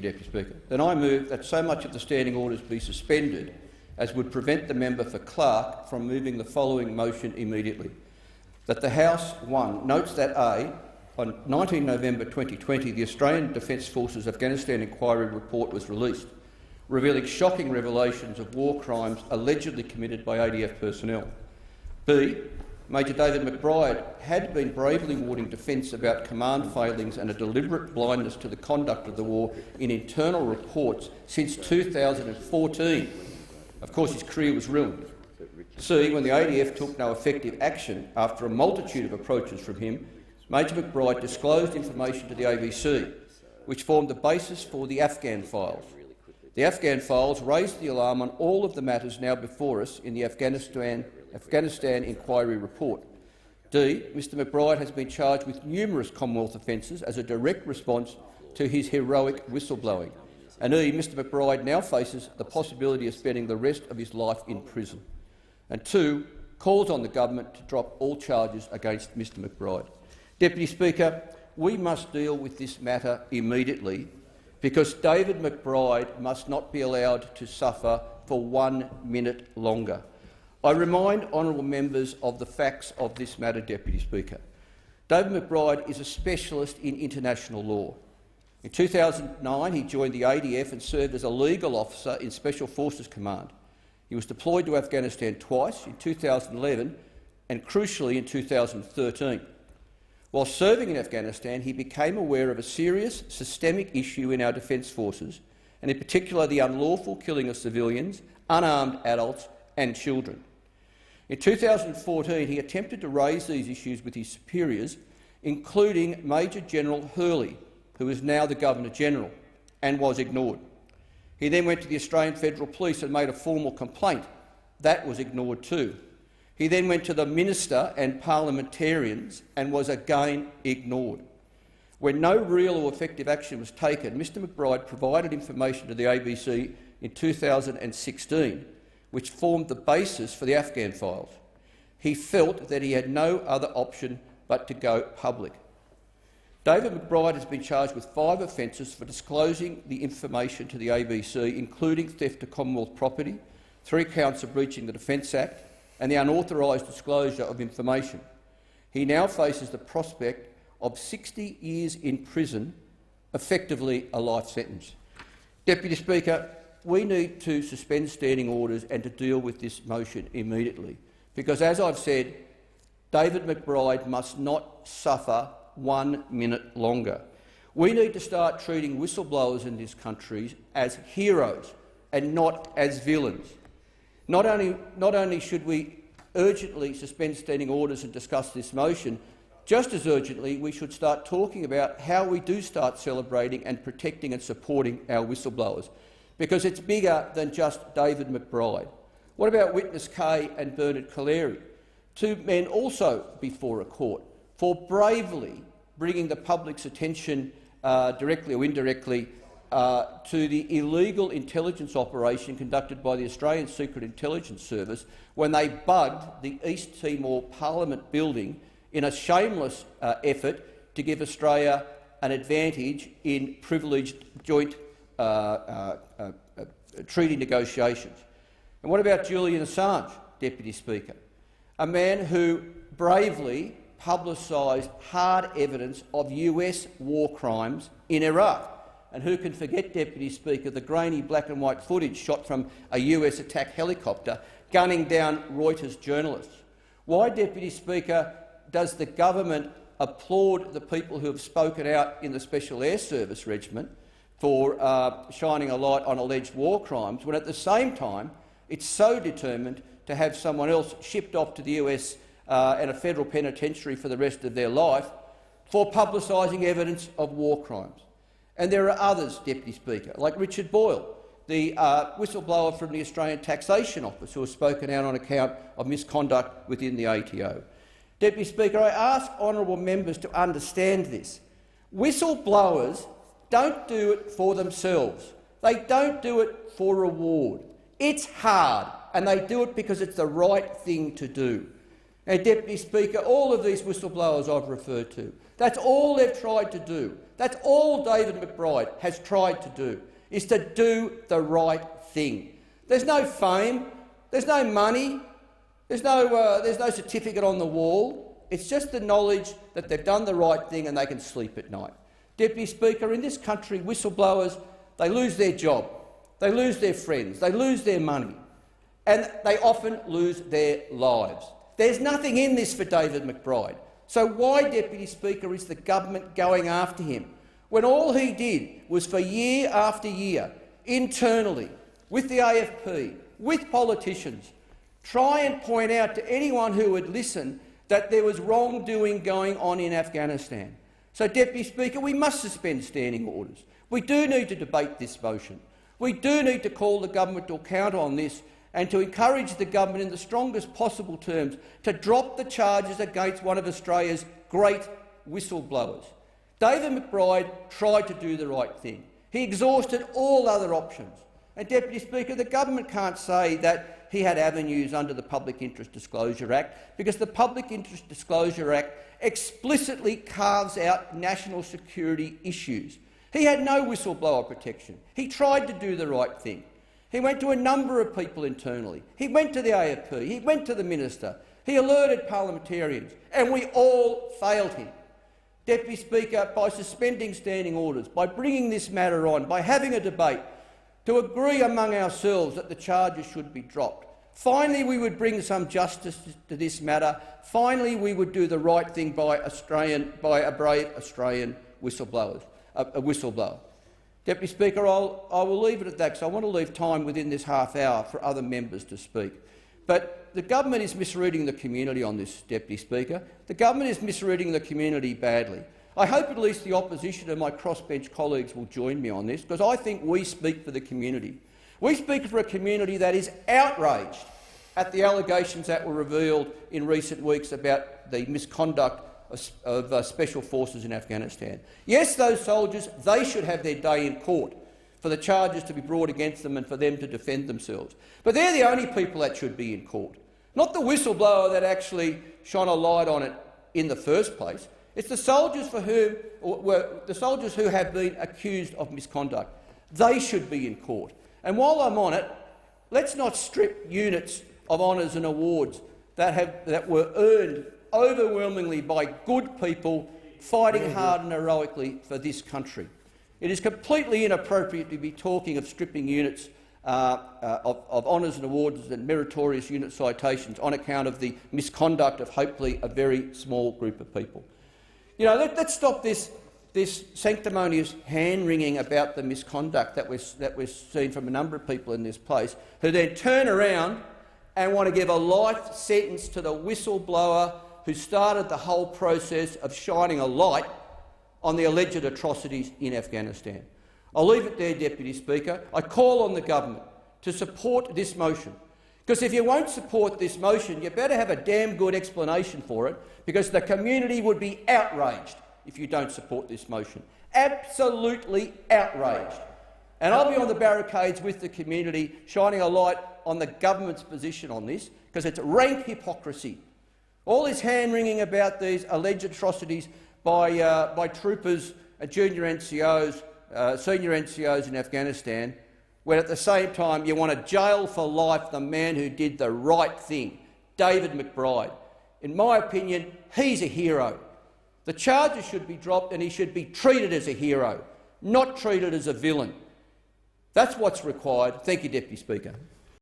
Deputy Speaker. Then I move that so much of the standing orders be suspended as would prevent the member for Clark from moving the following motion immediately. That the House 1 notes that on 19 November 2020 the Australian Defence Forces Afghanistan Inquiry Report was released, revealing shocking revelations of war crimes allegedly committed by ADF personnel. B. Major David McBride had been bravely warning Defence about command failings and a deliberate blindness to the conduct of the war in internal reports since 2014. Of course, his career was ruined. C. When the ADF took no effective action after a multitude of approaches from him, Major McBride disclosed information to the ABC, which formed the basis for the Afghan files. The Afghan files raised the alarm on all of the matters now before us in the Afghanistan Inquiry Report. D. Mr McBride has been charged with numerous Commonwealth offences as a direct response to his heroic whistleblowing. And E. Mr McBride now faces the possibility of spending the rest of his life in prison. And 2. Calls on the government to drop all charges against Mr McBride. Deputy Speaker, we must deal with this matter immediately because David McBride must not be allowed to suffer for 1 minute longer. I remind honourable members of the facts of this matter, Deputy Speaker. David McBride is a specialist in international law. In 2009, he joined the ADF and served as a legal officer in Special Forces Command. He was deployed to Afghanistan twice, in 2011 and, crucially, in 2013. While serving in Afghanistan, he became aware of a serious systemic issue in our defence forces, and in particular the unlawful killing of civilians, unarmed adults and children. In 2014, he attempted to raise these issues with his superiors, including Major General Hurley, who is now the Governor-General, and was ignored. He then went to the Australian Federal Police and made a formal complaint. That was ignored too. He then went to the Minister and parliamentarians and was again ignored. When no real or effective action was taken, Mr McBride provided information to the ABC in 2016, which formed the basis for the Afghan files. He felt that he had no other option but to go public. David McBride has been charged with 5 offences for disclosing the information to the ABC, including theft of Commonwealth property, 3 counts of breaching the Defence Act and the unauthorised disclosure of information. He now faces the prospect of 60 years in prison, effectively a life sentence. Deputy Speaker, we need to suspend standing orders and to deal with this motion immediately, because, as I've said, David McBride must not suffer 1 minute longer. We need to start treating whistleblowers in this country as heroes and not as villains. Not only should we urgently suspend standing orders and discuss this motion, just as urgently we should start talking about how we do start celebrating and protecting and supporting our whistleblowers, because it's bigger than just David McBride. What about Witness K and Bernard Collaery, 2 men also before a court, for bravely bringing the public's attention, directly or indirectly, to the illegal intelligence operation conducted by the Australian Secret Intelligence Service when they bugged the East Timor Parliament building in a shameless effort to give Australia an advantage in privileged joint treaty negotiations. And what about Julian Assange, Deputy Speaker? A man who bravely publicised hard evidence of US war crimes in Iraq. And who can forget, Deputy Speaker, the grainy black and white footage shot from a US attack helicopter gunning down Reuters journalists? Why, Deputy Speaker, does the government applaud the people who have spoken out in the Special Air Service Regiment for shining a light on alleged war crimes, when at the same time it's so determined to have someone else shipped off to the US and a federal penitentiary for the rest of their life for publicising evidence of war crimes? And there are others, Deputy Speaker, like Richard Boyle, the whistleblower from the Australian Taxation Office, who has spoken out on account of misconduct within the ATO. Deputy Speaker, I ask honourable members to understand this. Whistleblowers don't do it for themselves. They don't do it for reward. It's hard, and they do it because it's the right thing to do. Now, Deputy Speaker, all of these whistleblowers I've referred to, That's all they've tried to do. That's all David McBride has tried to do, is to do the right thing. There's no fame, there's no money, there's no certificate on the wall. It's just the knowledge that they've done the right thing and they can sleep at night. Deputy Speaker, in this country, whistleblowers, they lose their job, they lose their friends, they lose their money, and they often lose their lives. There's nothing in this for David McBride. So why, Deputy Speaker, is the government going after him when all he did was, for year after year, internally, with the AFP, with politicians, try and point out to anyone who would listen that there was wrongdoing going on in Afghanistan? So, Deputy Speaker, we must suspend standing orders. We do need to debate this motion. We do need to call the government to account on this and to encourage the government in the strongest possible terms to drop the charges against one of Australia's great whistleblowers. David McBride tried to do the right thing. He exhausted all other options. And, Deputy Speaker, the government can't say that he had avenues under the Public Interest Disclosure Act, because the Public Interest Disclosure Act explicitly carves out national security issues. He had no whistleblower protection. He tried to do the right thing. He went to a number of people internally. He went to the AFP. He went to the minister. He alerted parliamentarians, and we all failed him. Deputy Speaker, by suspending standing orders, by bringing this matter on, by having a debate, to agree among ourselves that the charges should be dropped, finally we would bring some justice to this matter. Finally we would do the right thing by a brave Australian whistleblower. Deputy Speaker, I will leave it at that, because I want to leave time within this half hour for other members to speak. But the government is misreading the community on this, Deputy Speaker. The government is misreading the community badly. I hope at least the opposition and my crossbench colleagues will join me on this, because I think we speak for the community. We speak for a community that is outraged at the allegations that were revealed in recent weeks about the misconduct of special forces in Afghanistan. Yes, those soldiers, they should have their day in court for the charges to be brought against them and for them to defend themselves. But they're the only people that should be in court, not the whistleblower that actually shone a light on it in the first place. It's the soldiers who have been accused of misconduct. They should be in court. And while I'm on it, let's not strip units of honours and awards that were earned overwhelmingly by good people fighting hard and heroically for this country. It is completely inappropriate to be talking of stripping units of honours and awards and meritorious unit citations on account of the misconduct of hopefully a very small group of people. You know, let's stop this sanctimonious hand-wringing about the misconduct that we're seeing from a number of people in this place, who then turn around and want to give a life sentence to the whistleblower who started the whole process of shining a light on the alleged atrocities in Afghanistan. I'll leave it there, Deputy Speaker. I call on the government to support this motion, because if you won't support this motion, you better have a damn good explanation for it, because the community would be outraged if you don't support this motion. Absolutely outraged. And I'll be on the barricades with the community, shining a light on the government's position on this, because it's rank hypocrisy. All this hand-wringing about these alleged atrocities by troopers, junior NCOs, senior NCOs in Afghanistan, when at the same time you want to jail for life the man who did the right thing, David McBride. In my opinion, he's a hero. The charges should be dropped and he should be treated as a hero, not treated as a villain. That's what's required. Thank you, Deputy Speaker.